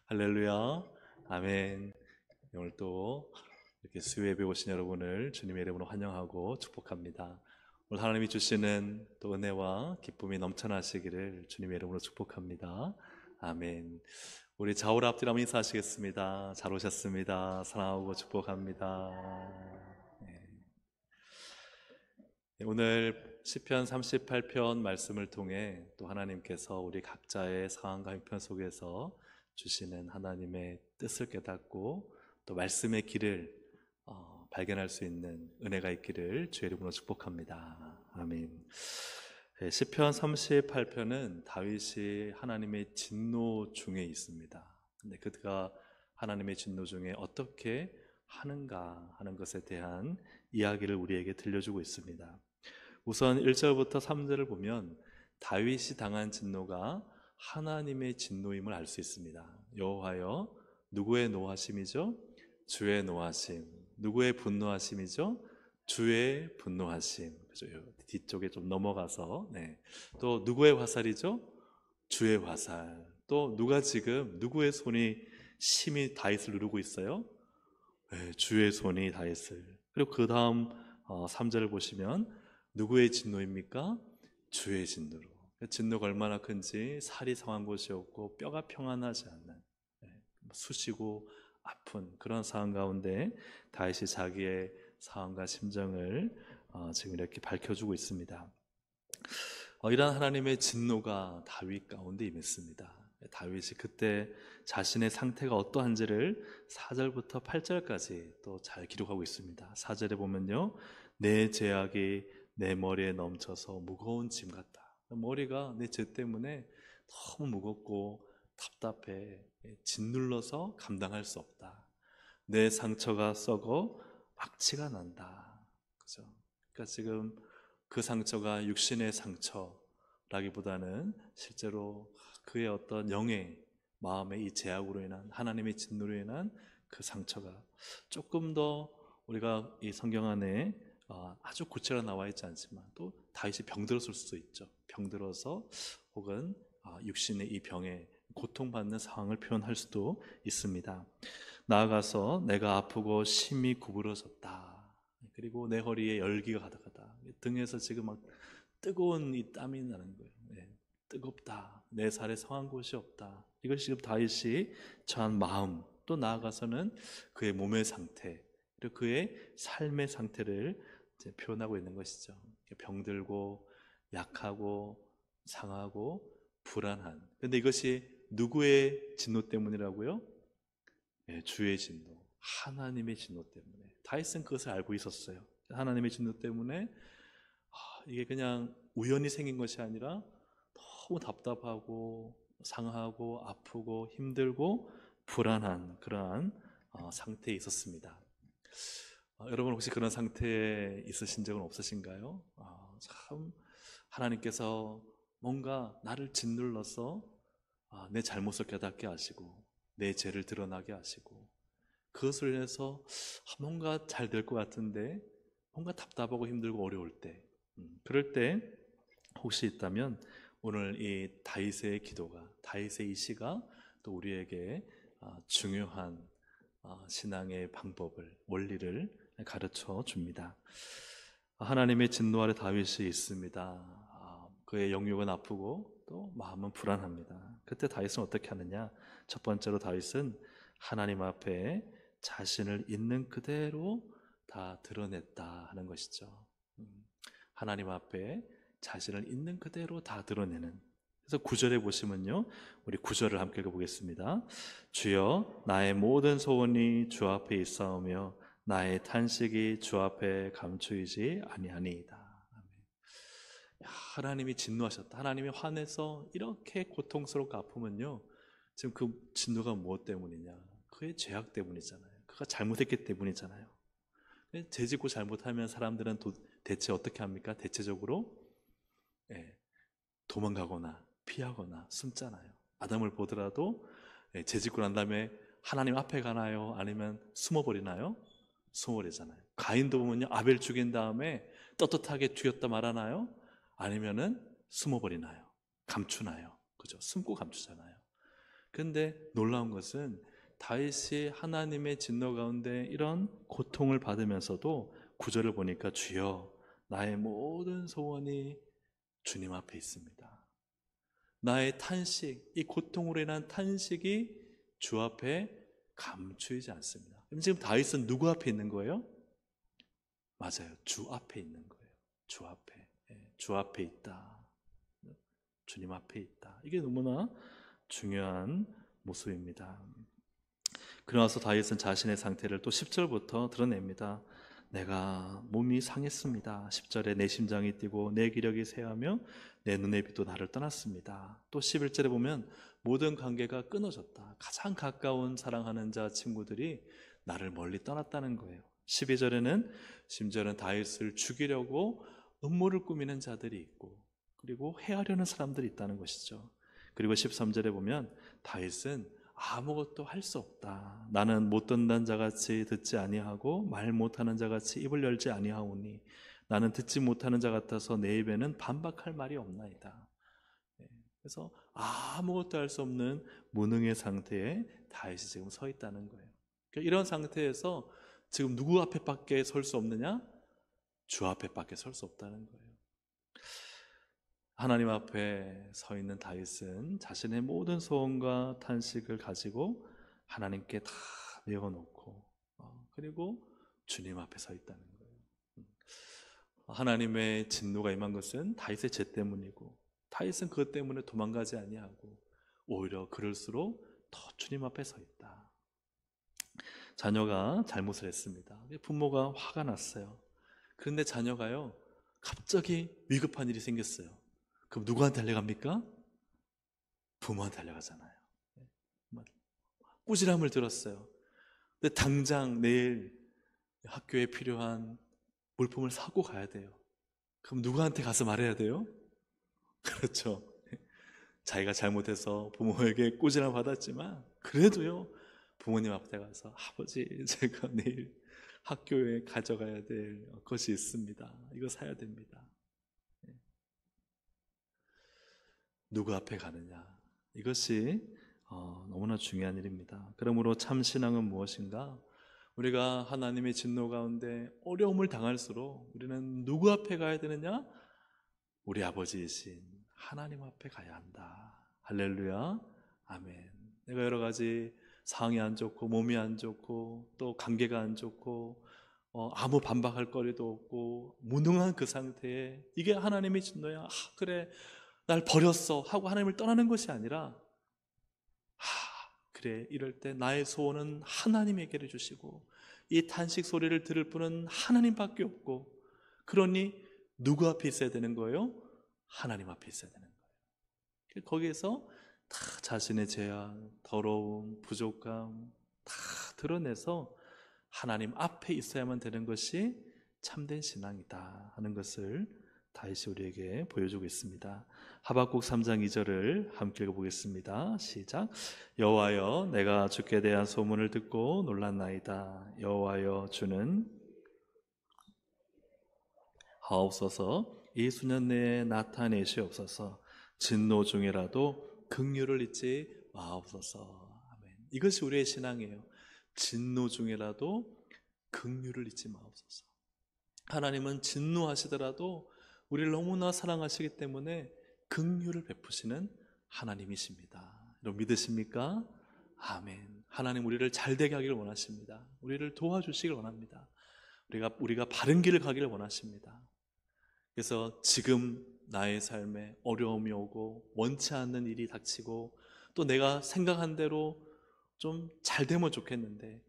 할렐루야. 아멘. 오늘 또 이렇게 수요예배 오신 여러분을 주님의 이름으로 환영하고 축복합니다. 오늘 하나님이 주시는 또 은혜와 기쁨이 넘쳐나시기를 주님의 이름으로 축복합니다. 아멘. 우리 좌우를 앞뒤로 한번 인사하시겠습니다. 잘 오셨습니다. 사랑하고 축복합니다. 네, 오늘 시편 38편 말씀을 통해 또 하나님께서 우리 각자의 상황과 형편 속에서 주시는 하나님의 뜻을 깨닫고 또 말씀의 길을 발견할 수 있는 은혜가 있기를 주의 이름으로 축복합니다. 아멘. 네, 시편 38편은 다윗이 하나님의 진노 중에 있습니다. 근데 그가 하나님의 진노 중에 어떻게 하는가 하는 것에 대한 이야기를 우리에게 들려주고 있습니다. 우선 1절부터 3절을 보면 다윗이 당한 진노가 하나님의 진노임을 알 수 있습니다. 여호와여, 누구의 노하심이죠? 주의 노하심. 누구의 분노하심이죠? 주의 분노하심. 그죠? 뒤쪽에 좀 넘어가서 또 누구의 화살이죠? 주의 화살. 또 누가 지금 누구의 손이 심히 다윗을 누르고 있어요? 주의 손이 다윗을. 그리고 그 다음 3절을 보시면 누구의 진노입니까? 주의 진노로. 진노가 얼마나 큰지 살이 상한 곳이 없고 뼈가 평안하지 않는 쑤시고 아픈 그런 상황 가운데 다윗이 자기의 상황과 심정을 지금 이렇게 밝혀주고 있습니다. 이러한 하나님의 진노가 다윗 가운데 임했습니다. 다윗이 그때 자신의 상태가 어떠한지를 4절부터 8절까지 또 잘 기록하고 있습니다. 4절에 보면요, 내 죄악이 내 머리에 넘쳐서 무거운 짐 같다. 머리가 내 죄 때문에 너무 무겁고 답답해. 짓눌러서 감당할 수 없다. 내 상처가 썩어 악취가 난다. 그죠? 그러니까 지금 그 상처가 육신의 상처라기보다는 실제로 그의 어떤 영의 마음의 이 죄악으로 인한 하나님의 진노로 인한 그 상처가 조금 더 우리가 이 성경 안에 아주 구체로 나와 있지 않지만 또 다윗이 병들었을 수도 있죠. 병들어서 혹은 육신의 이 병에 고통받는 상황을 표현할 수도 있습니다. 나아가서 내가 아프고 심히 구부러졌다. 그리고 내 허리에 열기가 가득하다. 등에서 지금 막 뜨거운 이 땀이 나는 거예요. 뜨겁다. 내 살에 성한 곳이 없다. 이것이 지금 다윗이 처한 마음, 또 나아가서는 그의 몸의 상태, 그리고 그의 삶의 상태를 이제 표현하고 있는 것이죠. 병들고 약하고 상하고 불안한. 그런데 이것이 누구의 진노 때문이라고요? 주의 진노, 하나님의 진노 때문에. 다윗은 그것을 알고 있었어요. 하나님의 진노 때문에 이게 그냥 우연히 생긴 것이 아니라 너무 답답하고 상하고 아프고 힘들고 불안한 그러한 상태에 있었습니다. 여러분 혹시 그런 상태에 있으신 적은 없으신가요? 참 하나님께서 뭔가 나를 짓눌러서 내 잘못을 깨닫게 하시고 내 죄를 드러나게 하시고 그것을 위해서 뭔가 잘 될 것 같은데 뭔가 답답하고 힘들고 어려울 때, 그럴 때 혹시 있다면 오늘 이 다윗의 기도가, 다윗의 이 시가 또 우리에게 중요한 신앙의 방법을, 원리를 가르쳐 줍니다. 하나님의 진노 아래 다윗이 있습니다. 그의 영육은 아프고 또 마음은 불안합니다. 그때 다윗은 어떻게 하느냐? 첫 번째로 다윗은 하나님 앞에 자신을 있는 그대로 다 드러냈다 하는 것이죠. 하나님 앞에 자신을 있는 그대로 다 드러내는. 그래서 9절에 보시면요, 우리 9절을 함께 읽어보겠습니다. 주여, 나의 모든 소원이 주 앞에 있사오며 나의 탄식이 주 앞에 감추이지 아니하니이다. 하나님이 진노하셨다. 하나님이 화내서 이렇게 고통스럽고 아프면요, 지금 그 진노가 무엇 때문이냐? 그의 죄악 때문이잖아요. 그가 잘못했기 때문이잖아요. 죄 짓고 잘못하면 사람들은 대체 어떻게 합니까? 대체적으로 도망가거나 피하거나 숨잖아요. 아담을 보더라도 죄 짓고 난 다음에 하나님 앞에 가나요? 아니면 숨어버리나요? 숨어버리잖아요. 가인도 보면요, 아벨 죽인 다음에 떳떳하게 죽였다 말하나요? 아니면은 숨어버리나요? 감추나요? 그죠? 숨고 감추잖아요. 근데 놀라운 것은 다윗이 하나님의 진노 가운데 이런 고통을 받으면서도 구절을 보니까 주여 나의 모든 소원이 주님 앞에 있습니다. 나의 탄식, 이 고통으로 인한 탄식이 주 앞에 감추이지 않습니다. 그럼 지금 다윗은 누구 앞에 있는 거예요? 맞아요. 주 앞에 있는 거예요. 주 앞에. 주 앞에 있다. 주님 앞에 있다. 이게 너무나 중요한 모습입니다. 그러나서 다윗은 자신의 상태를 또 10절부터 드러냅니다. 내가 몸이 상했습니다. 10절에 내 심장이 뛰고 내 기력이 쇠하며 내 눈의 빛도 나를 떠났습니다. 또 11절에 보면 모든 관계가 끊어졌다. 가장 가까운 사랑하는 자 친구들이 나를 멀리 떠났다는 거예요. 12절에는 심지어는 다윗을 죽이려고 음모를 꾸미는 자들이 있고 그리고 해하려는 사람들이 있다는 것이죠. 그리고 13절에 보면 다윗은 아무것도 할 수 없다. 나는 못 듣는 자같이 듣지 아니하고 말 못하는 자같이 입을 열지 아니하오니 나는 듣지 못하는 자 같아서 내 입에는 반박할 말이 없나이다. 그래서 아무것도 할 수 없는 무능의 상태에 다윗이 지금 서 있다는 거예요. 그러니까 이런 상태에서 지금 누구 앞에밖에 설 수 없느냐? 주 앞에밖에 설 수 없다는 거예요. 하나님 앞에 서 있는 다윗은 자신의 모든 소원과 탄식을 가지고 하나님께 다 내어놓고 그리고 주님 앞에 서 있다는 거예요. 하나님의 진노가 임한 것은 다윗의 죄 때문이고 다윗은 그것 때문에 도망가지 아니하고 오히려 그럴수록 더 주님 앞에 서 있다. 자녀가 잘못을 했습니다. 부모가 화가 났어요. 그런데 자녀가요 갑자기 위급한 일이 생겼어요. 그럼 누구한테 달려갑니까? 부모한테 달려가잖아요. 꾸지람을 들었어요. 근데 당장 내일 학교에 필요한 물품을 사고 가야 돼요. 그럼 누구한테 가서 말해야 돼요? 그렇죠. 자기가 잘못해서 부모에게 꾸지람 받았지만 그래도요 부모님 앞에 가서 아버지 제가 내일 학교에 가져가야 될 것이 있습니다. 이거 사야 됩니다. 누구 앞에 가느냐 이것이 너무나 중요한 일입니다. 그러므로 참 신앙은 무엇인가? 우리가 하나님의 진노 가운데 어려움을 당할수록 우리는 누구 앞에 가야 되느냐? 우리 아버지이신 하나님 앞에 가야 한다. 할렐루야 아멘. 내가 여러 가지 상황이 안 좋고 몸이 안 좋고 또 관계가 안 좋고 아무 반박할 거리도 없고 무능한 그 상태에 이게 하나님의 진노야. 그래 날 버렸어 하고 하나님을 떠나는 것이 아니라 그래 이럴 때 나의 소원은 하나님에게 주시고 이 탄식 소리를 들을 분은 하나님밖에 없고 그러니 누구 앞에 있어야 되는 거예요? 하나님 앞에 있어야 되는 거예요. 거기에서 다 자신의 죄악, 더러움, 부족함 다 드러내서 하나님 앞에 있어야만 되는 것이 참된 신앙이다 하는 것을 다윗이 우리에게 보여주고 있습니다. 하박국 3장 2절을 함께 읽어보겠습니다. 시작. 여호와여 내가 주께 대한 소문을 듣고 놀랐나이다. 여호와여 주는 하옵소서. 이 수년 내에 나타내시옵소서. 진노 중에라도 긍휼을 잊지 마옵소서. 아멘. 이것이 우리의 신앙이에요. 진노 중에라도 긍휼을 잊지 마옵소서. 하나님은 진노하시더라도 우리를 너무나 사랑하시기 때문에 긍휼을 베푸시는 하나님이십니다. 여러분 믿으십니까? 아멘. 하나님 우리를 잘되게 하기를 원하십니다. 우리를 도와주시길 원합니다. 우리가 바른 길을 가기를 원하십니다. 그래서 지금 나의 삶에 어려움이 오고 원치 않는 일이 닥치고 또 내가 생각한 대로 좀 잘 되면 좋겠는데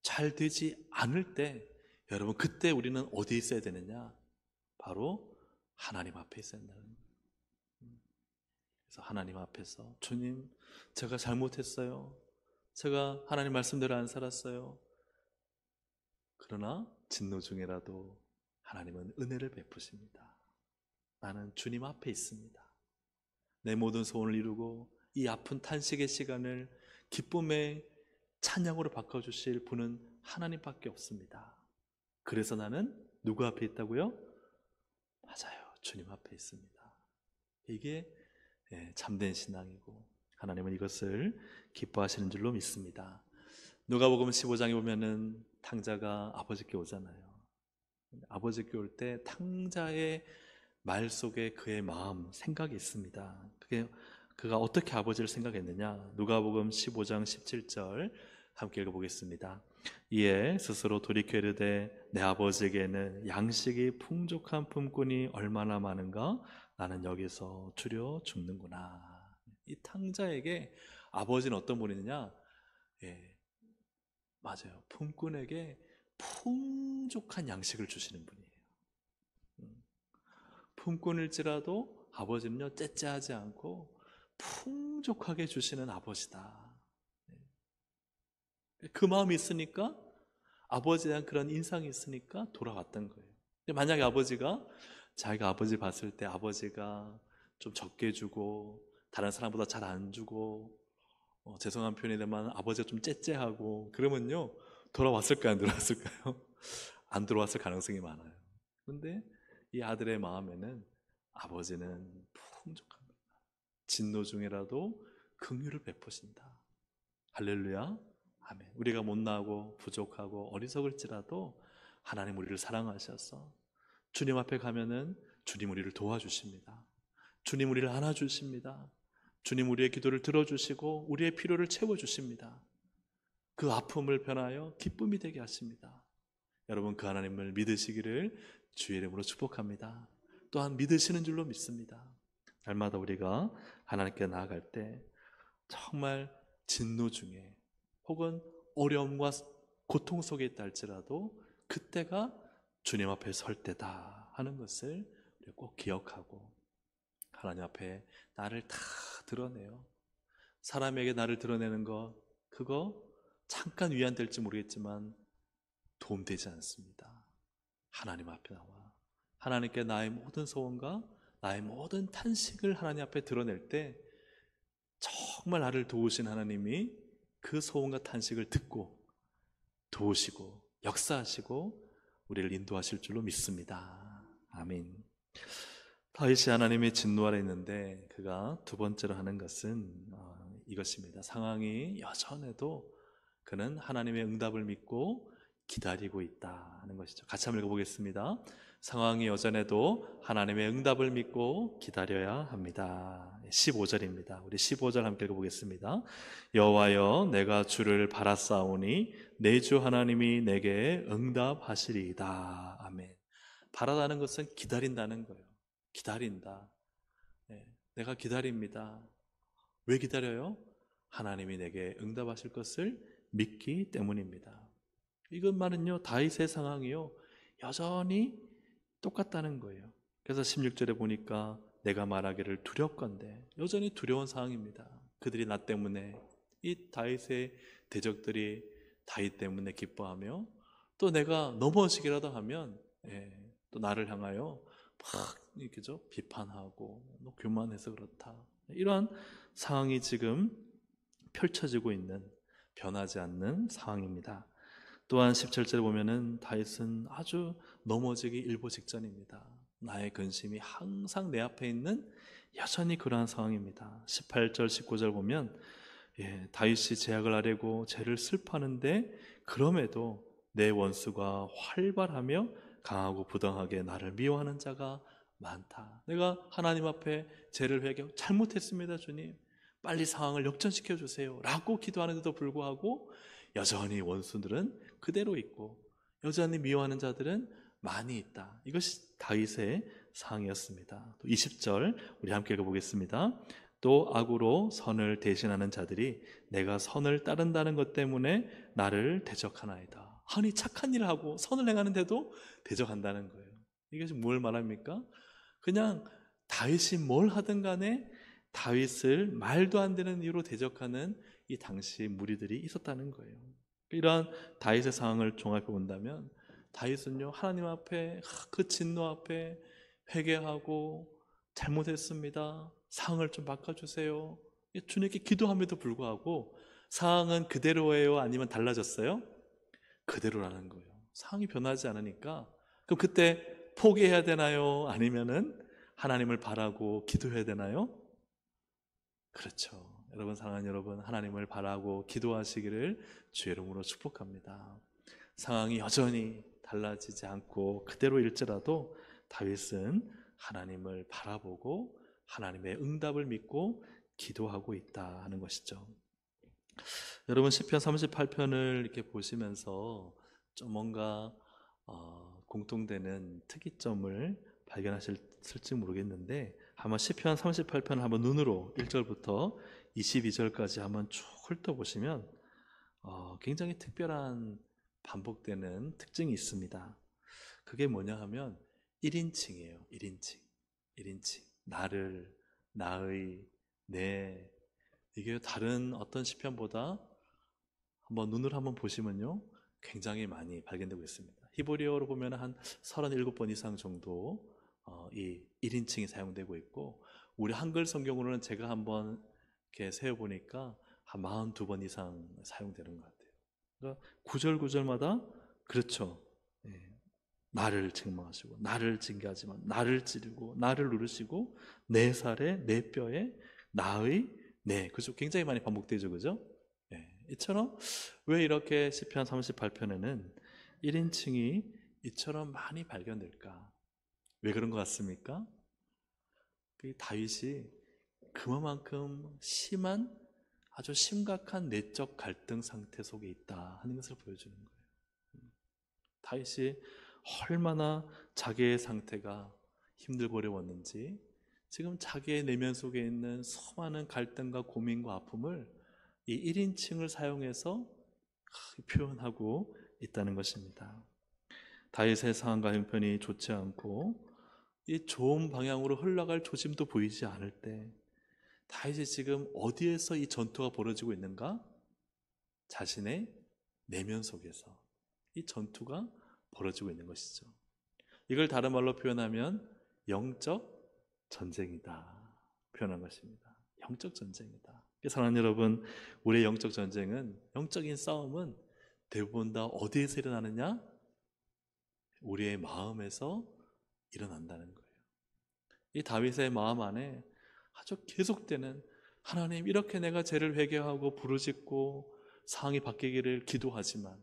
잘 되지 않을 때 여러분 그때 우리는 어디에 있어야 되느냐? 바로 하나님 앞에 있어야 된다는 거예요. 그래서 하나님 앞에서 주님 제가 잘못했어요. 제가 하나님 말씀대로 안 살았어요. 그러나 진노 중에라도 하나님은 은혜를 베푸십니다. 나는 주님 앞에 있습니다. 내 모든 소원을 이루고 이 아픈 탄식의 시간을 기쁨의 찬양으로 바꿔주실 분은 하나님밖에 없습니다. 그래서 나는 누구 앞에 있다고요? 맞아요. 주님 앞에 있습니다. 이게 참된 신앙이고 하나님은 이것을 기뻐하시는 줄로 믿습니다. 누가복음 15장에 보면은 탕자가 아버지께 오잖아요. 아버지께 올 때 탕자의 말 속에 그의 마음, 생각이 있습니다. 그가 어떻게 아버지를 생각했느냐? 누가복음 15장 17절 함께 읽어보겠습니다. 이에 스스로 돌이켜 이르되 내 아버지에게는 양식이 풍족한 품꾼이 얼마나 많은가? 나는 여기서 주려 죽는구나. 이 탕자에게 아버지는 어떤 분이느냐? 예, 맞아요. 품꾼에게 풍족한 양식을 주시는 분이에요. 품꾼일지라도 아버지는요, 째째하지 않고 풍족하게 주시는 아버지다. 그 마음이 있으니까, 아버지에 대한 그런 인상이 있으니까 돌아왔던 거예요. 근데 만약에 아버지가, 자기가 아버지 봤을 때 아버지가 좀 적게 주고 다른 사람보다 잘 안 주고, 죄송한 표현이 되면 아버지가 좀 째째하고 그러면요, 돌아왔을까요? 안 돌아왔을까요? 안 들어왔을 가능성이 많아요. 그런데 이 아들의 마음에는 아버지는 풍족합니다. 진노 중에라도 긍휼을 베푸신다. 할렐루야. 아멘. 우리가 못나고 부족하고 어리석을지라도 하나님 우리를 사랑하셔서 주님 앞에 가면은 주님 우리를 도와주십니다. 주님 우리를 안아주십니다. 주님 우리의 기도를 들어주시고 우리의 필요를 채워주십니다. 그 아픔을 변하여 기쁨이 되게 하십니다. 여러분, 그 하나님을 믿으시기를 주의 이름으로 축복합니다. 또한 믿으시는 줄로 믿습니다. 날마다 우리가 하나님께 나아갈 때 정말 진노 중에 혹은 어려움과 고통 속에 있다 할지라도 그때가 주님 앞에 설 때다 하는 것을 꼭 기억하고 하나님 앞에 나를 다 드러내요. 사람에게 나를 드러내는 거, 그거 잠깐 위안될지 모르겠지만 도움되지 않습니다. 하나님 앞에 나와 하나님께 나의 모든 소원과 나의 모든 탄식을 하나님 앞에 드러낼 때 정말 나를 도우신 하나님이 그 소원과 탄식을 듣고 도우시고 역사하시고 우리를 인도하실 줄로 믿습니다. 아멘. 다윗이 하나님의 진노 아래 있는데 그가 두 번째로 하는 것은 이것입니다. 상황이 여전해도 그는 하나님의 응답을 믿고 기다리고 있다 하는 것이죠. 같이 한번 읽어보겠습니다. 상황이 여전해도 하나님의 응답을 믿고 기다려야 합니다. 15절입니다. 우리 15절 함께 읽어보겠습니다. 여호와여 내가 주를 바라싸우니 내 주 하나님이 내게 응답하시리이다. 아멘. 바라다는 것은 기다린다는 거예요. 기다린다. 네, 내가 기다립니다. 왜 기다려요? 하나님이 내게 응답하실 것을 믿기 때문입니다. 이것만은요, 다윗의 상황이요, 여전히 똑같다는 거예요. 그래서 16절에 보니까 내가 말하기를 두렵건대, 여전히 두려운 상황입니다. 그들이 나 때문에, 이 다윗의 대적들이 다윗 때문에 기뻐하며 또 내가 넘어지기라도 하면 또 나를 향하여 막 이렇게죠, 비판하고 너 교만해서 그렇다, 이러한 상황이 지금 펼쳐지고 있는, 변하지 않는 상황입니다. 또한 17절에 보면은 다윗은 아주 넘어지기 일보 직전입니다. 나의 근심이 항상 내 앞에 있는 여전히 그러한 상황입니다. 18절 19절 보면 다윗이 제약을 아뢰고 죄를 슬퍼하는데 그럼에도 내 원수가 활발하며 강하고 부당하게 나를 미워하는 자가 많다. 내가 하나님 앞에 죄를 회개, 잘못했습니다 주님, 빨리 상황을 역전시켜 주세요 라고 기도하는데도 불구하고 여전히 원수들은 그대로 있고 여전히 미워하는 자들은 많이 있다. 이것이 다윗의 상황이었습니다. 또 20절 우리 함께 읽어보겠습니다. 또 악으로 선을 대신하는 자들이 내가 선을 따른다는 것 때문에 나를 대적하나이다. 아니, 착한 일을 하고 선을 행하는데도 대적한다는 거예요. 이것이 뭘 말합니까? 그냥 다윗이 뭘 하든 간에 다윗을 말도 안 되는 이유로 대적하는 이 당시 무리들이 있었다는 거예요. 이러한 다윗의 상황을 종합해 본다면 다윗은요, 하나님 앞에, 그 진노 앞에 회개하고 잘못했습니다, 상황을 좀 바꿔주세요, 주님께 기도함에도 불구하고 상황은 그대로예요? 아니면 달라졌어요? 그대로라는 거예요. 상황이 변하지 않으니까 그럼 그때 포기해야 되나요? 아니면은 하나님을 바라고 기도해야 되나요? 그렇죠. 여러분, 사랑하는 여러분, 하나님을 바라고 기도하시기를 주의 이름으로 축복합니다. 상황이 여전히 달라지지 않고 그대로일지라도 다윗은 하나님을 바라보고 하나님의 응답을 믿고 기도하고 있다 하는 것이죠. 여러분, 시편 38편을 이렇게 보시면서 좀 뭔가 공통되는 특이점을 발견하실지 모르겠는데, 한번 시편 38편을 한번 눈으로 1절부터 22절까지 한번 쭉 훑어보시면 굉장히 특별한 반복되는 특징이 있습니다. 그게 뭐냐 하면 1인칭이에요. 1인칭. 나를, 나의, 내. 이게 다른 어떤 시편보다 한번 눈을 한번 보시면요, 굉장히 많이 발견되고 있습니다. 히브리어로 보면 한 37번 이상 정도 이 1인칭이 사용되고 있고, 우리 한글 성경으로는 제가 한번 이렇게 세어보니까 한 42번 이상 사용되는 것 같아요. 그러니까 구절마다 그렇죠. 예. 나를 책망하시고, 나를 징계하지만, 나를 찌르고, 나를 누르시고, 내 살에, 내 뼈에, 나의, 내. 그죠? 굉장히 많이 반복되죠, 그죠? 예. 이처럼 왜 이렇게 시편 38편에는 1인칭이 이처럼 많이 발견될까? 왜 그런 것 같습니까? 다윗이 그만큼 심한, 아주 심각한 내적 갈등 상태 속에 있다 하는 것을 보여주는 거예요. 다윗이 얼마나 자기의 상태가 힘들고 어려웠는지, 지금 자기의 내면 속에 있는 수많은 갈등과 고민과 아픔을 이 1인칭을 사용해서 표현하고 있다는 것입니다. 다윗의 상황과 형편이 좋지 않고 이 좋은 방향으로 흘러갈 조짐도 보이지 않을 때, 다윗이 지금 어디에서 이 전투가 벌어지고 있는가? 자신의 내면 속에서 이 전투가 벌어지고 있는 것이죠. 이걸 다른 말로 표현하면 영적 전쟁이다 표현한 것입니다. 영적 전쟁이다. 사랑하는 여러분, 우리의 영적 전쟁은, 영적인 싸움은 대부분 다 어디에서 일어나느냐? 우리의 마음에서 일어난다는 거예요. 이 다윗의 마음 안에 아주 계속되는, 하나님, 이렇게 내가 죄를 회개하고 부르짖고 상황이 바뀌기를 기도하지만,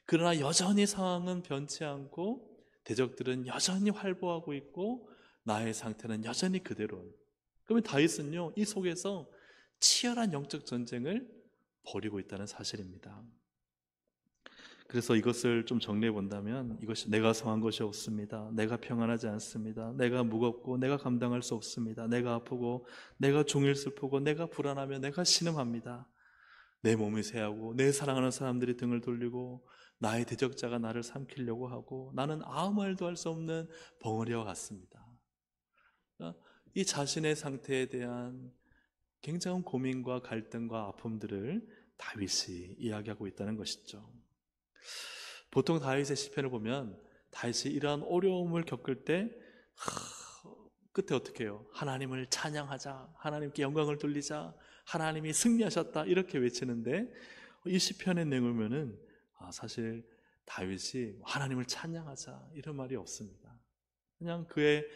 그러나 여전히 상황은 변치 않고 대적들은 여전히 활보하고 있고 나의 상태는 여전히 그대로. 그러면 다윗은요, 이 속에서 치열한 영적 전쟁을 벌이고 있다는 사실입니다. 그래서 이것을 좀 정리해 본다면, 이것이 내가 성한 것이 없습니다. 내가 평안하지 않습니다. 내가 무겁고 내가 감당할 수 없습니다. 내가 아프고 내가 종일 슬프고 내가 불안하며 내가 신음합니다. 내 몸이 쇠하고 내 사랑하는 사람들이 등을 돌리고 나의 대적자가 나를 삼키려고 하고 나는 아무 말도 할 수 없는 벙어리와 같습니다. 이 자신의 상태에 대한 굉장한 고민과 갈등과 아픔들을 다윗이 이야기하고 있다는 것이죠. 보통 다윗의 시편을 보면 다윗이 이러한 어려움을 겪을 때 끝에 어떻게 해요? 하나님을 찬양하자, 하나님께 영광을 돌리자, 하나님이 승리하셨다, 이렇게 외치는데, 이 시편의 내용을 보면은 사실 다윗이 하나님을 찬양하자 이런 말이 없습니다. 그냥 그의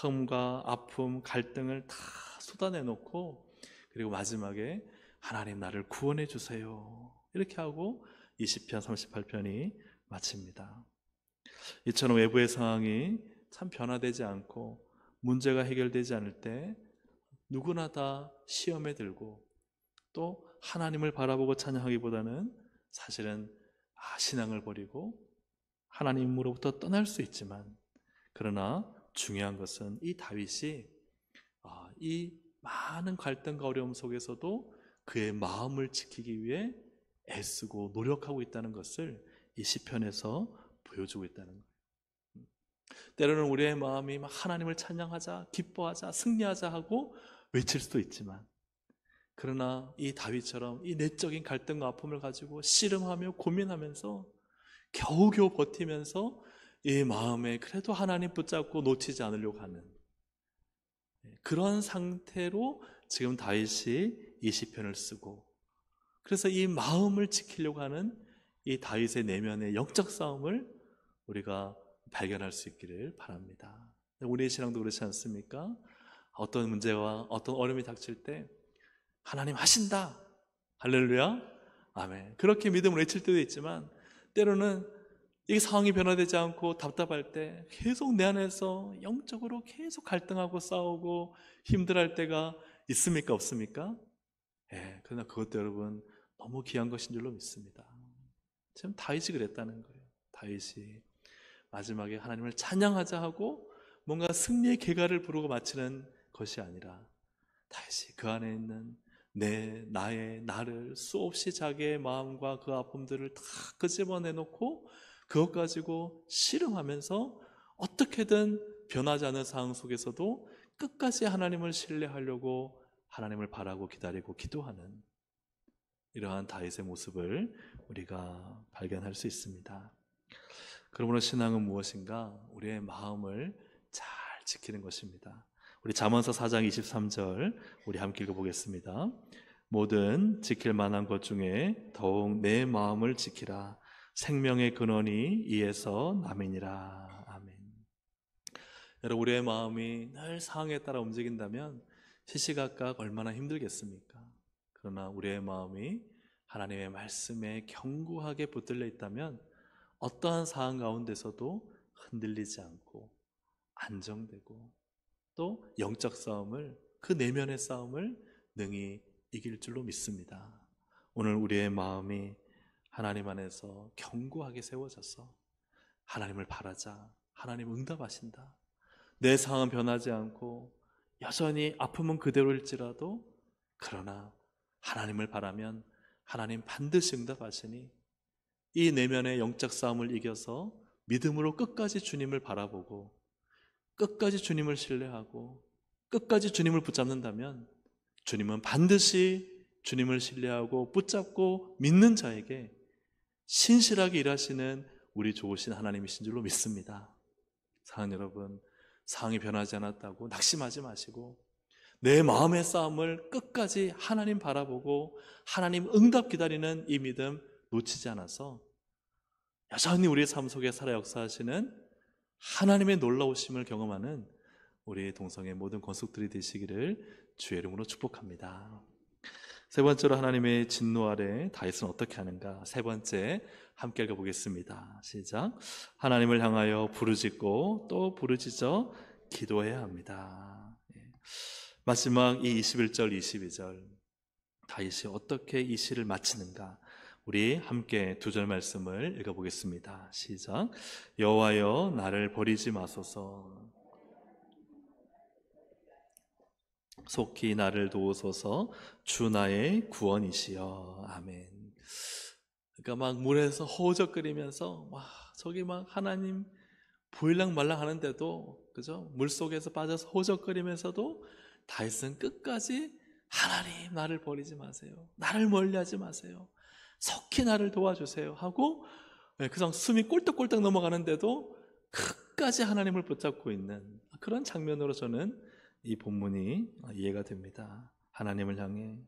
마음과 아픔, 갈등을 다 쏟아내놓고, 그리고 마지막에 하나님 나를 구원해 주세요 이렇게 하고 이 시편 38편이 마칩니다. 이처럼 외부의 상황이 참 변화되지 않고 문제가 해결되지 않을 때 누구나 다 시험에 들고, 또 하나님을 바라보고 찬양하기보다는 사실은 신앙을 버리고 하나님으로부터 떠날 수 있지만, 그러나 중요한 것은 이 다윗이 이 많은 갈등과 어려움 속에서도 그의 마음을 지키기 위해 애쓰고 노력하고 있다는 것을 이 시편에서 보여주고 있다는 거예요. 때로는 우리의 마음이 막 하나님을 찬양하자, 기뻐하자, 승리하자 하고 외칠 수도 있지만, 그러나 이 다윗처럼 이 내적인 갈등과 아픔을 가지고 씨름하며 고민하면서 겨우겨우 버티면서 이 마음에 그래도 하나님 붙잡고 놓치지 않으려고 하는 그런 상태로 지금 다윗이 이 시편을 쓰고, 그래서 이 마음을 지키려고 하는 이 다윗의 내면의 영적 싸움을 우리가 발견할 수 있기를 바랍니다. 우리의 신앙도 그렇지 않습니까? 어떤 문제와 어떤 어려움이 닥칠 때 하나님 하신다. 할렐루야. 아멘. 그렇게 믿음을 외칠 때도 있지만 때로는 이 상황이 변화되지 않고 답답할 때 계속 내 안에서 영적으로 계속 갈등하고 싸우고 힘들어할 때가 있습니까? 없습니까? 예, 그러나 그것도 여러분 너무 귀한 것인 줄로 믿습니다. 지금 다윗이 그랬다는 거예요. 다윗이 마지막에 하나님을 찬양하자 하고 뭔가 승리의 개가를 부르고 마치는 것이 아니라 다윗이 그 안에 있는 나를 수없이 자기의 마음과 그 아픔들을 다 끄집어내놓고 그것 가지고 씨름하면서 어떻게든 변하지 않는 상황 속에서도 끝까지 하나님을 신뢰하려고 하나님을 바라고 기다리고 기도하는 이러한 다윗의 모습을 우리가 발견할 수 있습니다. 그러므로 신앙은 무엇인가? 우리의 마음을 잘 지키는 것입니다. 우리 잠언서 4장 23절 우리 함께 읽어보겠습니다. 모든 지킬 만한 것 중에 더욱 내 마음을 지키라. 생명의 근원이 이에서 남이니라. 아멘. 여러분, 우리의 마음이 늘 상황에 따라 움직인다면 시시각각 얼마나 힘들겠습니까? 그러나 우리의 마음이 하나님의 말씀에 견고하게 붙들려 있다면 어떠한 상황 가운데서도 흔들리지 않고 안정되고 또 영적 싸움을, 그 내면의 싸움을 능히 이길 줄로 믿습니다. 오늘 우리의 마음이 하나님 안에서 견고하게 세워져서 하나님을 바라자. 하나님 응답하신다. 내 상황은 변하지 않고 여전히 아픔은 그대로일지라도 그러나 하나님을 바라면 하나님 반드시 응답하시니 이 내면의 영적 싸움을 이겨서 믿음으로 끝까지 주님을 바라보고 끝까지 주님을 신뢰하고 끝까지 주님을 붙잡는다면 주님은 반드시 주님을 신뢰하고 붙잡고 믿는 자에게 신실하게 일하시는 우리 좋으신 하나님이신 줄로 믿습니다. 사랑하는 여러분, 상황이 변하지 않았다고 낙심하지 마시고 내 마음의 싸움을 끝까지 하나님 바라보고 하나님 응답 기다리는 이 믿음 놓치지 않아서 여전히 우리의 삶 속에 살아 역사하시는 하나님의 놀라우심을 경험하는 우리 동성의 모든 권속들이 되시기를 주의 이름으로 축복합니다. 세 번째로 하나님의 진노 아래 다윗은 어떻게 하는가? 세 번째 함께 읽어보겠습니다. 시작. 하나님을 향하여 부르짖고 또 부르짖어 기도해야 합니다. 마지막 이 21절 22절 다윗이 어떻게 이 시를 마치는가? 우리 함께 두 절 말씀을 읽어보겠습니다. 시작. 여호와여 나를 버리지 마소서. 속히 나를 도우소서. 주 나의 구원이시여. 아멘. 그러니까 막 물에서 허우적거리면서 와 저기 막 하나님 보일랑 말랑 하는데도 그죠? 물 속에서 빠져서 허우적거리면서도 다윗은 끝까지 하나님 나를 버리지 마세요. 나를 멀리하지 마세요. 속히 나를 도와주세요 하고 그냥 숨이 꼴떡꼴떡 넘어가는데도 끝까지 하나님을 붙잡고 있는 그런 장면으로 저는 이 본문이 이해가 됩니다. 하나님을 향해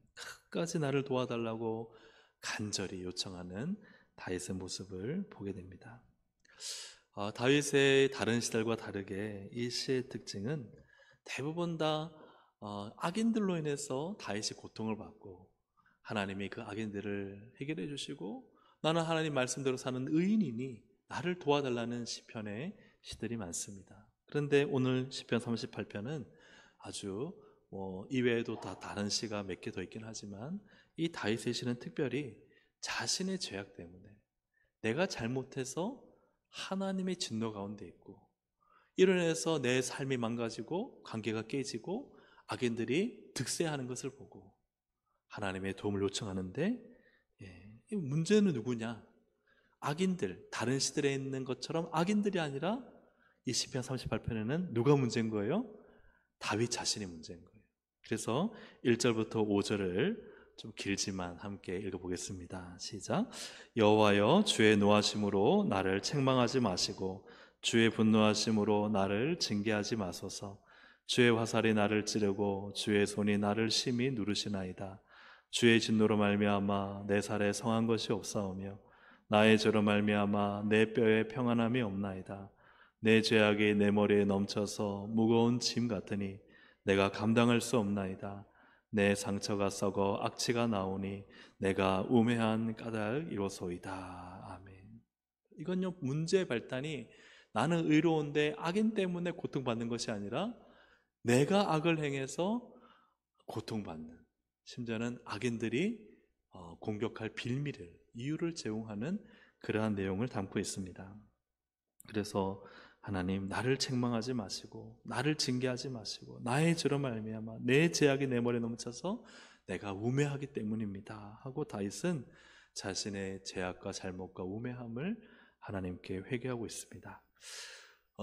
끝까지 나를 도와달라고 간절히 요청하는 다윗의 모습을 보게 됩니다. 다윗의 다른 시들과 다르게 이 시의 특징은 대부분 다 악인들로 인해서 다윗이 고통을 받고 하나님이 그 악인들을 해결해 주시고 나는 하나님 말씀대로 사는 의인이니 나를 도와달라는 시편의 시들이 많습니다. 그런데 오늘 시편 38편은 아주 이외에도 다 다른 시가 몇 개 더 있긴 하지만 이 다윗의 시는 특별히 자신의 죄악 때문에 내가 잘못해서 하나님의 진노 가운데 있고 이로 인해서 내 삶이 망가지고 관계가 깨지고 악인들이 득세하는 것을 보고 하나님의 도움을 요청하는데 이 문제는 누구냐? 악인들, 다른 시들에 있는 것처럼 악인들이 아니라 이 시편 38편에는 누가 문제인 거예요? 다윗 자신이 문제인 거예요. 그래서 1절부터 5절을 좀 길지만 함께 읽어보겠습니다. 시작. 여호와여 주의 노하심으로 나를 책망하지 마시고 주의 분노하심으로 나를 징계하지 마소서. 주의 화살이 나를 찌르고 주의 손이 나를 심히 누르시나이다. 주의 진노로 말미암아 내 살에 성한 것이 없사오며 나의 죄로 말미암아 내 뼈에 평안함이 없나이다. 내 죄악이 내 머리에 넘쳐서 무거운 짐 같으니 내가 감당할 수 없나이다. 내 상처가 썩어 악취가 나오니 내가 우매한 까닭이로소이다. 아멘. 이건요, 문제의 발단이 나는 의로운데 악인 때문에 고통받는 것이 아니라 내가 악을 행해서 고통받는, 심지어는 악인들이 공격할 빌미를, 이유를 제공하는 그러한 내용을 담고 있습니다. 그래서 하나님, 나를 책망하지 마시고 나를 징계하지 마시고 나의 죄로 말미암아 내 죄악이 내 머리에 넘쳐서 내가 우매하기 때문입니다 하고 다윗은 자신의 죄악과 잘못과 우매함을 하나님께 회개하고 있습니다.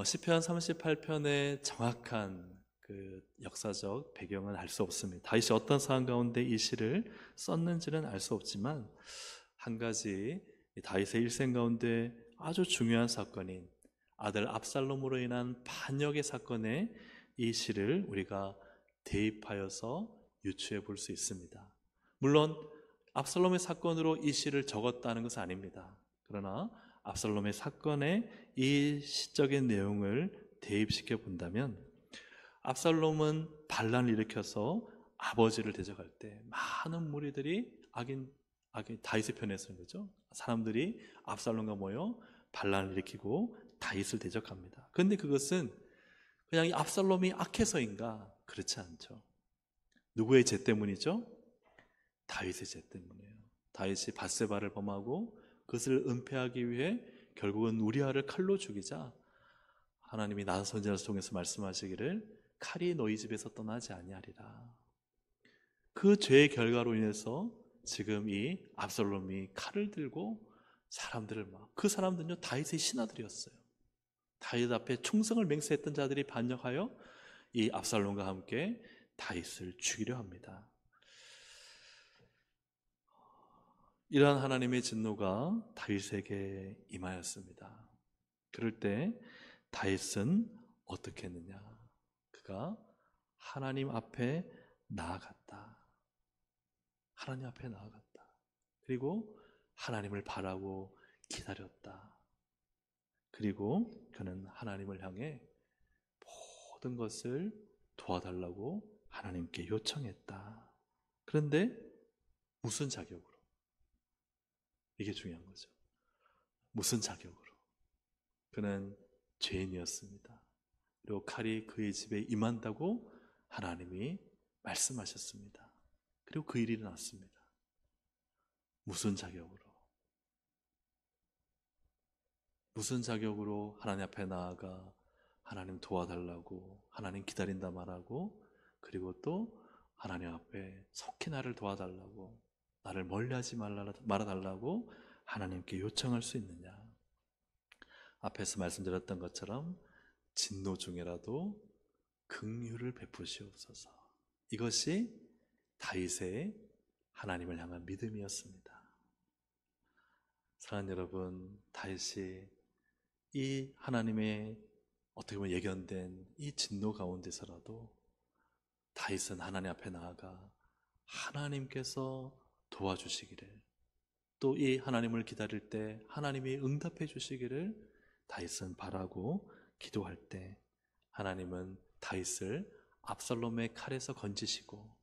시편 38편의 정확한 그 역사적 배경은 알 수 없습니다. 다윗이 어떤 상황 가운데 이 시를 썼는지는 알 수 없지만, 한 가지 다윗의 일생 가운데 아주 중요한 사건인 아들 압살롬으로 인한 반역의 사건에 이 시를 우리가 대입하여서 유추해 볼 수 있습니다. 물론 압살롬의 사건으로 이 시를 적었다는 것은 아닙니다. 그러나 압살롬의 사건에 이 시적인 내용을 대입시켜 본다면, 압살롬은 반란을 일으켜서 아버지를 대적할 때 많은 무리들이 악인 다윗의 편에 서는 거죠. 사람들이 압살롬과 모여 반란을 일으키고 다윗을 대적합니다. 그런데 그것은 그냥 이 압살롬이 악해서인가? 그렇지 않죠. 누구의 죄 때문이죠? 다윗의 죄 때문이에요. 다윗이 밧세바를 범하고 그것을 은폐하기 위해 결국은 우리아를 칼로 죽이자 하나님이 나단 선지자를 통해서 말씀하시기를 칼이 너희 집에서 떠나지 아니하리라. 그 죄의 결과로 인해서 지금 이 압살롬이 칼을 들고 사람들을 그 사람들은요, 다윗의 신하들이었어요. 다윗 앞에 충성을 맹세했던 자들이 반역하여 이 압살롬과 함께 다윗을 죽이려 합니다. 이러한 하나님의 진노가 다윗에게 임하였습니다. 그럴 때 다윗은 어떻게 했느냐? 그가 하나님 앞에 나아갔다. 하나님 앞에 나아갔다. 그리고 하나님을 바라고 기다렸다. 그리고 그는 하나님을 향해 모든 것을 도와달라고 하나님께 요청했다. 그런데 무슨 자격으로? 이게 중요한 거죠. 무슨 자격으로? 그는 죄인이었습니다. 그리고 칼이 그의 집에 임한다고 하나님이 말씀하셨습니다. 그리고 그 일이 일어났습니다. 무슨 자격으로? 무슨 자격으로 하나님 앞에 나아가 하나님 도와달라고, 하나님 기다린다 말하고, 그리고 또 하나님 앞에 속히 나를 도와달라고, 나를 멀리하지 말아달라고 하나님께 요청할 수 있느냐? 앞에서 말씀드렸던 것처럼 진노 중에라도 긍휼을 베푸시옵소서. 이것이 다윗의 하나님을 향한 믿음이었습니다. 사랑하는 여러분, 다윗이 이 하나님의 어떻게 보면 예견된 이 진노 가운데서라도 다윗은 하나님 앞에 나아가 하나님께서 도와주시기를, 또 이 하나님을 기다릴 때 하나님이 응답해 주시기를 다윗은 바라고 기도할 때, 하나님은 다윗을 압살롬의 칼에서 건지시고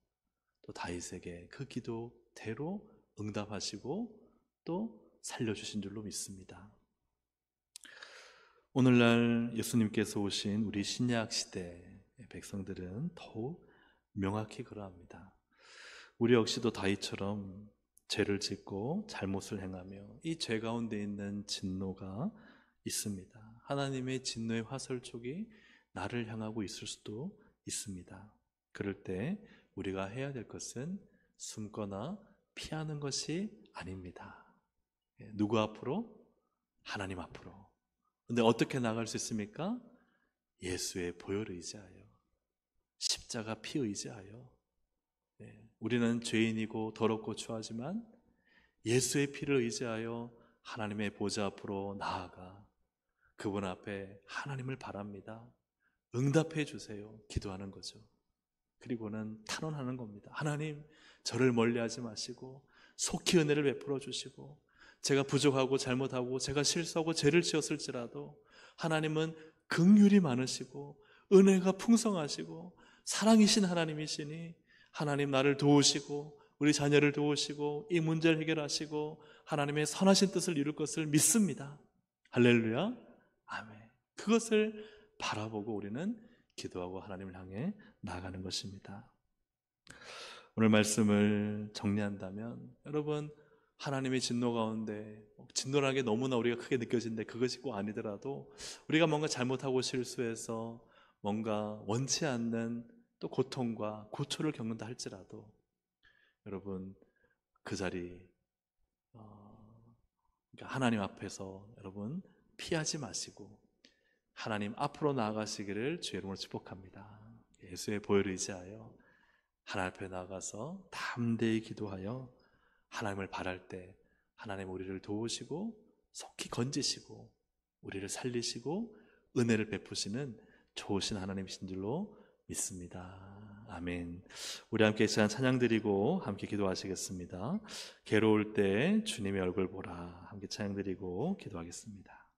또 다윗에게 그 기도대로 응답하시고 또 살려주신 줄로 믿습니다. 오늘날 예수님께서 오신 우리 신약 시대의 백성들은 더욱 명확히 그러합니다. 우리 역시도 다윗처럼 죄를 짓고 잘못을 행하며 이 죄 가운데 있는 진노가 있습니다. 하나님의 진노의 화살촉이 나를 향하고 있을 수도 있습니다. 그럴 때 우리가 해야 될 것은 숨거나 피하는 것이 아닙니다. 누구 앞으로? 하나님 앞으로. 근데 어떻게 나갈 수 있습니까? 예수의 보혈을 의지하여, 십자가 피 의지하여. 우리는 죄인이고 더럽고 추하지만 예수의 피를 의지하여 하나님의 보좌 앞으로 나아가 그분 앞에 하나님을 바랍니다. 응답해 주세요. 기도하는 거죠. 그리고는 탄원하는 겁니다. 하나님, 저를 멀리하지 마시고 속히 은혜를 베풀어 주시고, 제가 부족하고 잘못하고 제가 실수하고 죄를 지었을지라도 하나님은 긍휼이 많으시고 은혜가 풍성하시고 사랑이신 하나님이시니 하나님 나를 도우시고 우리 자녀를 도우시고 이 문제를 해결하시고 하나님의 선하신 뜻을 이룰 것을 믿습니다. 할렐루야. 아멘. 그것을 바라보고 우리는 기도하고 하나님을 향해 나아가는 것입니다. 오늘 말씀을 정리한다면, 여러분, 하나님의 진노 가운데 진노라는 게 너무나 우리가 크게 느껴지는데 그것이 꼭 아니더라도 우리가 뭔가 잘못하고 실수해서 뭔가 원치 않는 또 고통과 고초를 겪는다 할지라도 여러분 그 자리 그러니까 하나님 앞에서 여러분 피하지 마시고 하나님 앞으로 나아가시기를 주의 이름으로 축복합니다. 예수의 보혈을 의지하여 하나님 앞에 나아가서 담대히 기도하여 하나님을 바랄 때 하나님 우리를 도우시고 속히 건지시고 우리를 살리시고 은혜를 베푸시는 좋으신 하나님이신 줄로 믿습니다. 아멘. 우리 함께 이 시간 찬양 드리고 함께 기도하시겠습니다. 괴로울 때 주님의 얼굴 보라. 함께 찬양 드리고 기도하겠습니다.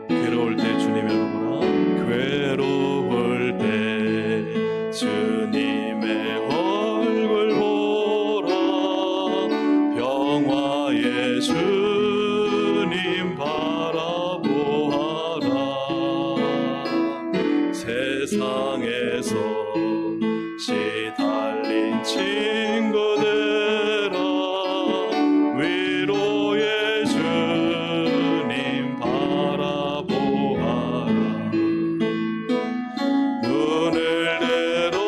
괴로울 때 주님의 얼굴 보라. 괴로울 때 주님의 얼굴 보라. 평화의 주님 바라보아라. 세상에서 시달린 친구들아 위로의 주님 바라보아라. 눈을 들어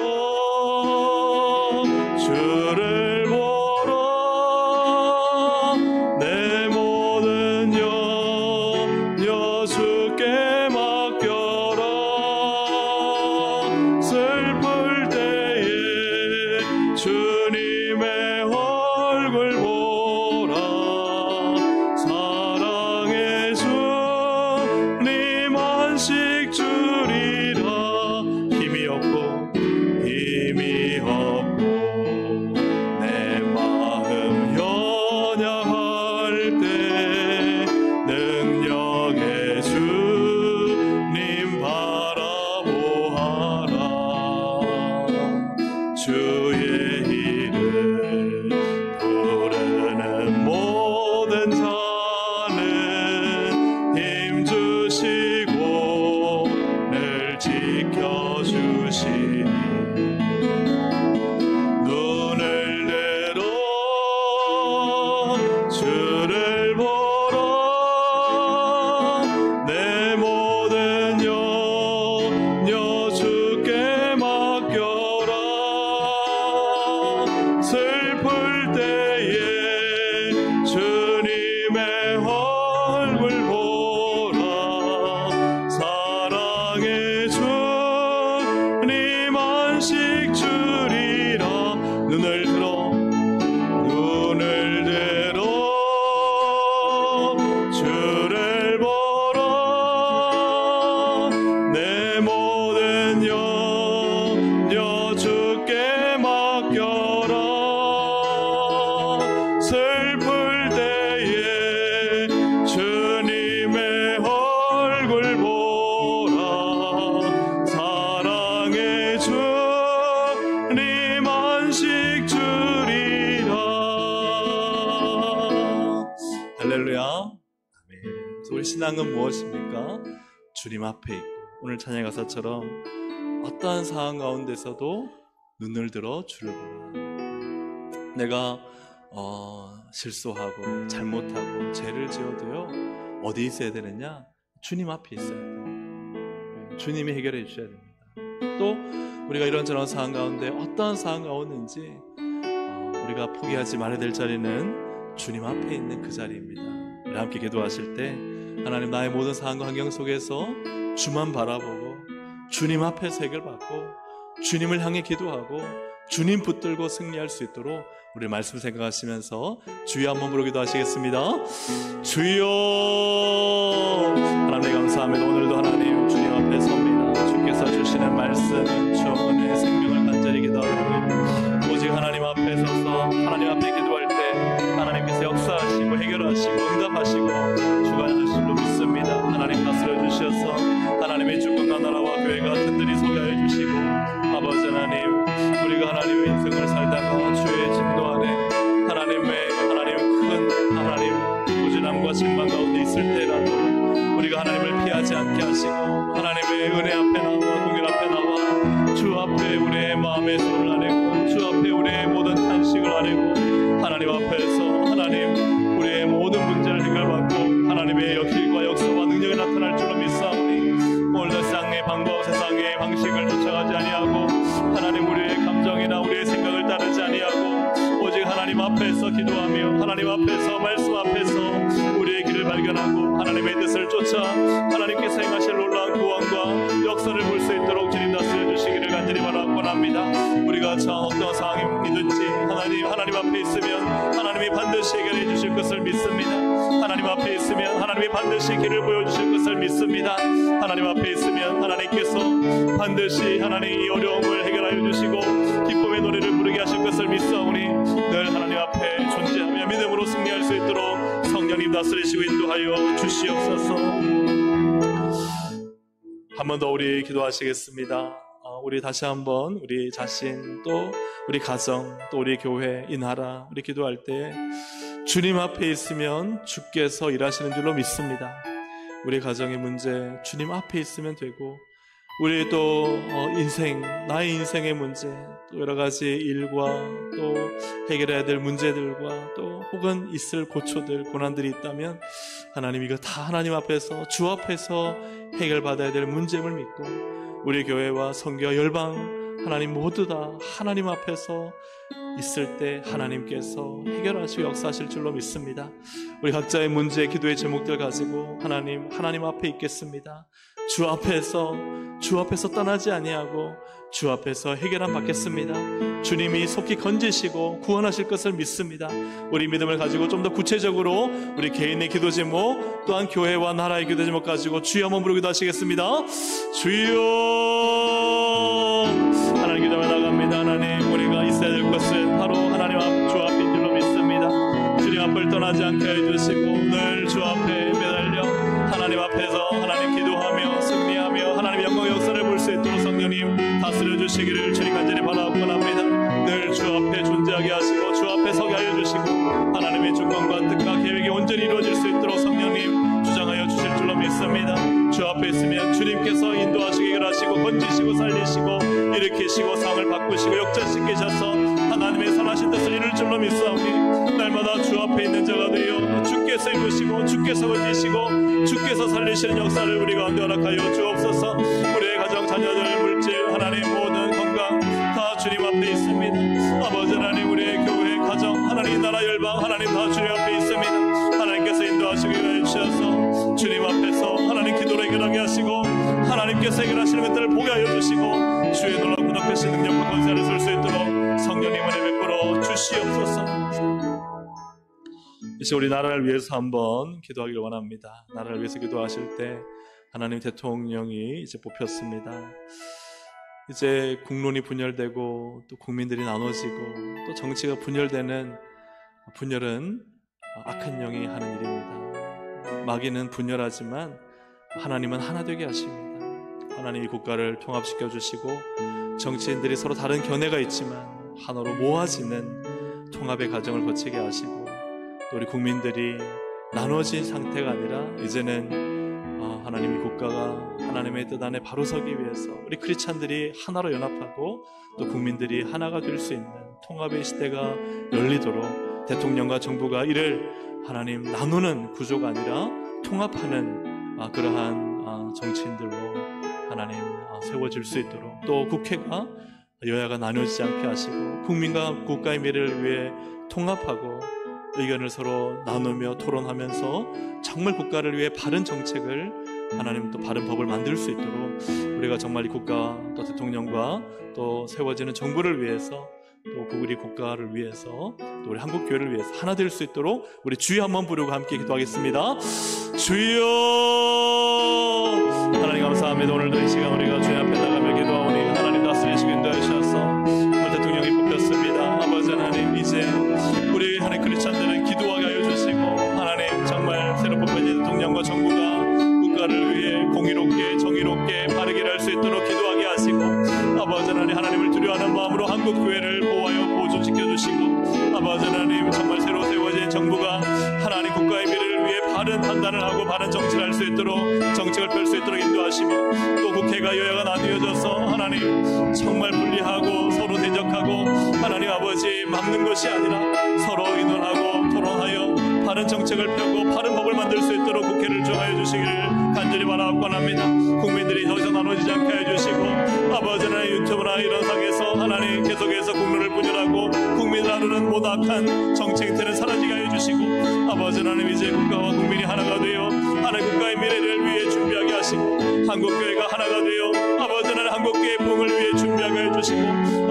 주를 보라. 내 모든 염려 주께 맡겨라. 슬플 때에 주님의 얼굴 보라. 사랑의 주님 안식 주리라. 힘이 없고 내 마음 연약할 때 능력의 주님 바라보아라. 주의 이름 부르는 모든 자는 힘 주시고 늘 지켜주시니 눈을 들어 주를 보라. 내 모든 염려 주께 맡겨라. 슬플 때에 주님의 얼굴 보라. 사랑의 주님 안식 주리라. 눈을 들어 주를 보라. 내 모든 염려 주께 맡겨라. 슬플 때에 주님의 얼굴 보라. 사랑의 주님 안식 주리라. 할렐루야. 아멘. 그래서 우리 신앙은 무엇입니까? 주님 앞에 있고 오늘 찬양 가사처럼 어떠한 상황 가운데서도 눈을 들어 주를 보라. 내가 실수하고 잘못하고 죄를 지어도요 어디 있어야 되느냐? 주님 앞에 있어야 돼요. 주님이 해결해 주셔야 됩니다. 또 우리가 이런저런 상황 가운데 어떠한 상황가 오는지 우리가 포기하지 말아야 될 자리는 주님 앞에 있는 그 자리입니다. 우리 함께 기도하실 때 하나님 나의 모든 상황과 환경 속에서 주만 바라보고 주님 앞에서 해결받고 주님을 향해 기도하고 주님 붙들고 승리할 수 있도록 우리 말씀 생각하시면서 주여 한번 부르기도 하시겠습니다. 주여. 하나님 감사합니다. 오늘도 하나님 주님 앞에 섭니다. 주께서 주시는 말씀, 은혜, 생명을 간절히 간절히 기도하오니 오직 하나님 앞에 서서 하나님 앞에 기도할 때 하나님께서 역사하시고 해결하시고 응답하시고 주관하실 줄로 믿습니다. 하나님 다스려 주셔서 하나님의 주권과 나라와 교회가 든든히 소개해 주시고 아버지 하나님 우리가 하나님의 인생을 살다가 주의 진노 안에 하나님 큰 하나님 부진함과 실망 가운데 있을 때라도 우리가 하나님을 피하지 않게 하시고 하나님의 은혜 앞에 나와 공연 앞에 나와 주 앞에 우리의 마음의 소를 아뢰고 주 앞에 우리의 모든 탄식을 아뢰고 하나님 앞에서 하나님 우리의 모든 문제를 해결받고 하나님의 역길과 역사와 능력이 나타날 줄로 믿사오니 오늘도 세상의 방법 세상의 방식을 쫓아가지 아니하고 하나님 우리의 감정이나 우리의 생각을 따르지 아니하고 오직 하나님 앞에서 기도하며 하나님 앞에서 말씀 앞에서 우리의 길을 발견하고 하나님의 뜻을 쫓아 하나님께서 행하실 놀라운 구원과 역사를 볼 수 있도록 주님 다스려 주시기를 간절히 바라옵니다. 우리가 처한 어떤 상황이든지 하나님 앞에 있으면 하나님이 반드시 해결해 주실 것을 믿습니다. 하나님 앞에 있으면 하나님이 반드시 길을 보여주실 것을 믿습니다. 하나님 앞에 있으면 하나님께서 반드시 하나님 이 어려움을 해결하여 주시고 기쁨의 노래를 부르게 하실 것을 믿사오니 늘 하나님 앞에 존재하며 믿음으로 승리할 수 있도록 성령님 다스리시고 인도하여 주시옵소서. 한 번 더 우리 기도하시겠습니다. 우리 다시 한번 우리 자신 또 우리 가정 또 우리 교회 이 나라 우리 기도할 때 주님 앞에 있으면 주께서 일하시는 줄로 믿습니다. 우리 가정의 문제 주님 앞에 있으면 되고 우리 또 나의 인생의 문제 또 여러 가지 일과 또 해결해야 될 문제들과 또 혹은 있을 고초들 고난들이 있다면 하나님 이거 다 하나님 앞에서 주 앞에서 해결받아야 될 문제임을 믿고 우리 교회와 선교와 열방 하나님 모두 다 하나님 앞에서 있을 때 하나님께서 해결하시고 역사하실 줄로 믿습니다. 우리 각자의 문제 기도의 제목들 가지고 하나님 앞에 있겠습니다. 주 앞에서 떠나지 아니하고 주 앞에서 해결함 받겠습니다. 주님이 속히 건지시고 구원하실 것을 믿습니다. 우리 믿음을 가지고 좀 더 구체적으로 우리 개인의 기도 제목 또한 교회와 나라의 기도 제목 가지고 주여 한번 부르기도 하시겠습니다. 주여 하나님 기도하며 나갑니다. 하나님 우리가 있어야 될 것은 바로 하나님 주 앞인 줄로 믿습니다. 주님 앞을 떠나지 않게 해주시고 늘 주 앞에 매달려 하나님 앞에서 하나님 기도하며 승리하며 하나님의 영광의 역사를 볼 수 있도록 성령님 다스려 주시기를 주님 간절히 바라옵고합니다. 늘 주 앞에 존재하게 하시고 주 앞에 서게 하여 주시고 하나님의 주권과 뜻과 계획이 온전히 이루어질 수 있도록 성령님 주장하여 주실 줄로 믿습니다. 주 앞에 있으면 주님께서 인도하시기를 하시고 건지시고 살리시고 일으키시고 상을 바꾸시고 역전시키셔서 하나님의 선하신 뜻을 이룰 줄로 믿사오니 날마다 주 앞에 있는 자가 되어 주께서 이루시고 주께서 건지시고 주께서 살리시는 역사를 우리 가운데 허락하여 주옵소서. 우리의 가정 자녀들 물질 하나님 모든 건강 다 주님 앞에 있습니다. 아버지 하나님 우리의 교회 가정 하나님 나라 열방 하나님 다 주님 앞에 있습니다. 하나님께서 인도하시기 위하여 주님 앞에서 하나님 기도를 해결하게 하시고 하나님께서 해결하시는 것들을 보게 하여 주시고 주의 놀라운 구속하신 능력과 권세를 설 수 있도록 성령님 은혜 베풀어 주시옵소서. 이제 우리 나라를 위해서 한번 기도하기를 원합니다. 나라를 위해서 기도하실 때 하나님 대통령이 이제 뽑혔습니다. 이제 국론이 분열되고 또 국민들이 나눠지고 또 정치가 분열은 악한 영이 하는 일입니다. 마귀는 분열하지만 하나님은 하나 되게 하십니다. 하나님이 국가를 통합시켜 주시고 정치인들이 서로 다른 견해가 있지만 하나로 모아지는 통합의 과정을 거치게 하시고 또 우리 국민들이 나눠진 상태가 아니라 이제는 하나님의 국가가 하나님의 뜻 안에 바로 서기 위해서 우리 크리스찬들이 하나로 연합하고 또 국민들이 하나가 될 수 있는 통합의 시대가 열리도록 대통령과 정부가 이를 하나님 나누는 구조가 아니라 통합하는 그러한 정치인들로 하나님 세워질 수 있도록 또 국회가 여야가 나누지 않게 하시고 국민과 국가의 미래를 위해 통합하고 의견을 서로 나누며 토론하면서 정말 국가를 위해 바른 정책을 하나님 또 바른 법을 만들 수 있도록 우리가 정말 이 국가 또 대통령과 또 세워지는 정부를 위해서 또 우리 국가를 위해서 또 우리 한국 교회를 위해서 하나 될 수 있도록 우리 주여 한번 부르고 함께 기도하겠습니다. 주여 하나님 감사합니다. 오늘도 이 시간 우리가 주님 앞에 나가며 기도하오니 하나님 다스리시고 인도하셔서 바른 판단을 하고 바른 정치를 할 수 있도록, 정책을 펼 수 있도록 인도하시며, 또 국회가 여야가 나뉘어져서 하나님 정말 분리하고 서로 대적하고 하나님 아버지 막는 것이 아니라 서로 의논하고 토론하여 바른 정책을 펴고 바른 법을 만들 수 있도록 국회를 정하여 주시기를 간절히 바라옵고 합니다. 국민들이 더 이상 나눠지지 않게 해주시고, 아버지나 유튜브나 이런 상에서 하나님 계속해서 국론을 분열하고 국민을 나누는 모든 악한 정치 행태를 사라지게 해주시고, 아버지 하나님 이제 국가와 국민이 하나가 되어 하나님 국가의 미래를 위해 준비하게 하시고, 한국교회가 하나가 되어 아버지 하나님 한국교회의 부흥을 위해 준비하게 해주시고,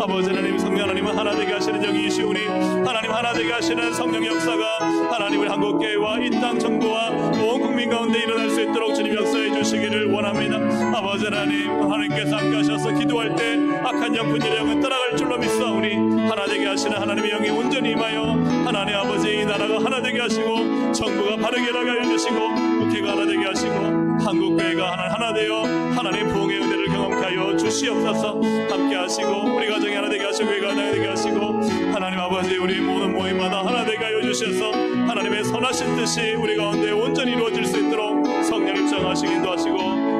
아버지 하나님 성령 하나님은 하나 되게 하시는 영이시오니 하나님 하나 되게 하시는 성령 역사가 하나님 우리 한국교회와 이 땅 정부와 온 국민 가운데 일어날 수 있도록 주님 역사해 주시기를 원합니다. 아버지 하나님, 하나님께서 함께 하셔서 기도할 때 악한 영 분열의 영은 떠나갈 줄로 믿사오니 하나 되게 하시는 하나님의 영이 온전히 임하여 하나님 아버지 이 나라가 하나 되게 하시고, 정부가 바르게 나가게 해주시고, 국회가 하나 되게 하시고, 한국교회가 하나 되어 하나님 부흥의 은혜를 경험케 하여 주시옵소서. 함께 하시고 우리 가정이 하나 되게 하시고 교회가 하나 되게 하시고, 하나님 아버지 우리 모든 모임마다 하나 되게 하여 주셔서 하나님의 선하신 뜻이 우리 가운데 온전히 이루어질 수 있도록 성령을 정하시고 인도하시고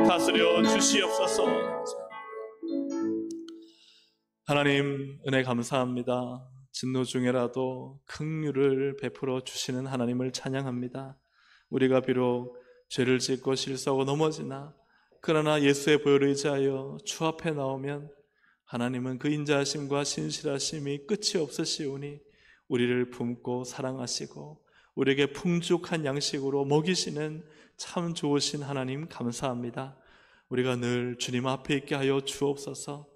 다스려 주시옵소서. 하나님 은혜 감사합니다. 진노 중에라도 긍휼을 베풀어 주시는 하나님을 찬양합니다. 우리가 비록 죄를 짓고 실수하고 넘어지나, 그러나 예수의 보혈을 의지하여 주 앞에 나오면 하나님은 그 인자하심과 신실하심이 끝이 없으시오니 우리를 품고 사랑하시고 우리에게 풍족한 양식으로 먹이시는 참 좋으신 하나님 감사합니다. 우리가 늘 주님 앞에 있게 하여 주옵소서.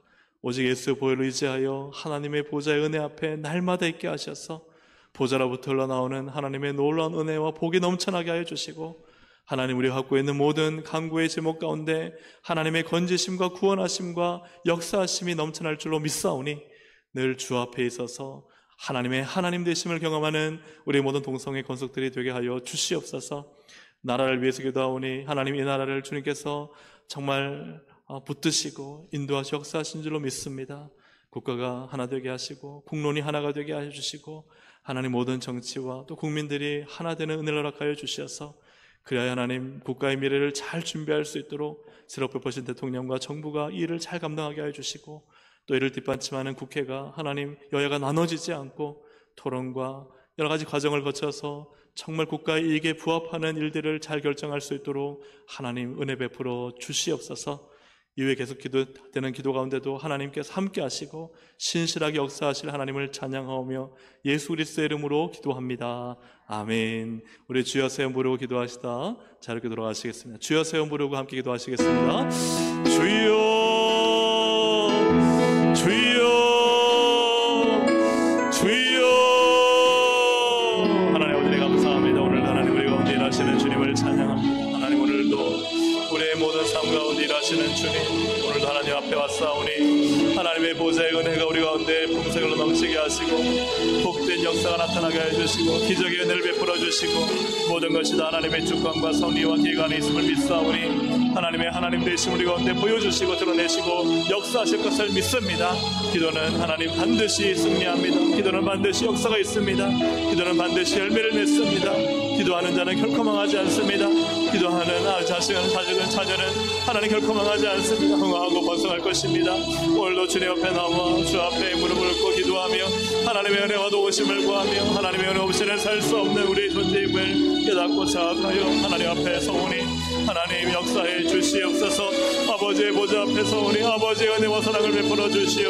오직 예수의 보혈을 의지하여 하나님의 보좌의 은혜 앞에 날마다 있게 하셔서 보좌로부터 흘러나오는 하나님의 놀라운 은혜와 복이 넘쳐나게 하여 주시고, 하나님 우리가 갖고 있는 모든 간구의 제목 가운데 하나님의 건지심과 구원하심과 역사하심이 넘쳐날 줄로 믿사오니 늘 주 앞에 있어서 하나님의 하나님 되심을 경험하는 우리 모든 동성의 건속들이 되게 하여 주시옵소서. 나라를 위해서 기도하오니 하나님 이 나라를 주님께서 정말 붙드시고 인도하시 역사하신 줄로 믿습니다. 국가가 하나 되게 하시고 국론이 하나가 되게 하여 주시고, 하나님 모든 정치와 또 국민들이 하나 되는 은혜를 허락하여 주셔서 그래야 하나님 국가의 미래를 잘 준비할 수 있도록 새롭게 보신 대통령과 정부가 이 일을 잘 감당하게 하여 주시고, 또 이를 뒷받침하는 국회가 하나님 여야가 나눠지지 않고 토론과 여러 가지 과정을 거쳐서 정말 국가의 이익에 부합하는 일들을 잘 결정할 수 있도록 하나님 은혜 베풀어 주시옵소서. 이후에 계속 기도되는 기도 가운데도 하나님께서 함께 하시고 신실하게 역사하실 하나님을 찬양하오며 예수 그리스도의 이름으로 기도합니다. 아멘. 우리 주여 세움 부르고 기도하시다 자 이렇게 돌아가시겠습니다. 주여 세움 부르고 함께 기도하시겠습니다. 주여 주여 주여. 하나님 아버지 감사합니다. 오늘 하나님 우리 가운데 일하시는 주님을 찬양합니다. 하나님 오늘도 우리의 모든 삶 가운데 일하시는 주님, 오늘도 하나님 앞에 왔사오니 하나님의 보좌의 은혜가 우리 가운데 풍성으로 넘치게 하시고 복된 역사가 나타나게 해주시고 기적의 은혜를 베풀어 주시고 모든 것이 다 하나님의 주권과 섭리와 기회가 안에 있음을 믿사오니 하나님의 하나님 되심 우리 가운데 보여주시고 드러내시고 역사하실 것을 믿습니다. 기도는 하나님 반드시 승리합니다. 기도는 반드시 역사가 있습니다. 기도는 반드시 열매를 맺습니다. 기도하는 자는 결코 망하지 않습니다. 기도하는 자녀는 하나님 결코 망하지 않습니다. 흥하고 번성할 것입니다. 오늘도 주님 앞에 나와 주 앞에 무릎을 꿇고 기도하며 하나님의 은혜와 도우심을 구하며 하나님의 은혜 없이는 살 수 없는 우리의 존재임을 깨닫고 자각하여 하나님 앞에 서오니 하나님 역사해 주시옵소서. 아버지의 보좌 앞에 서오니 아버지의 은혜와 사랑을 베풀어 주시옵소서.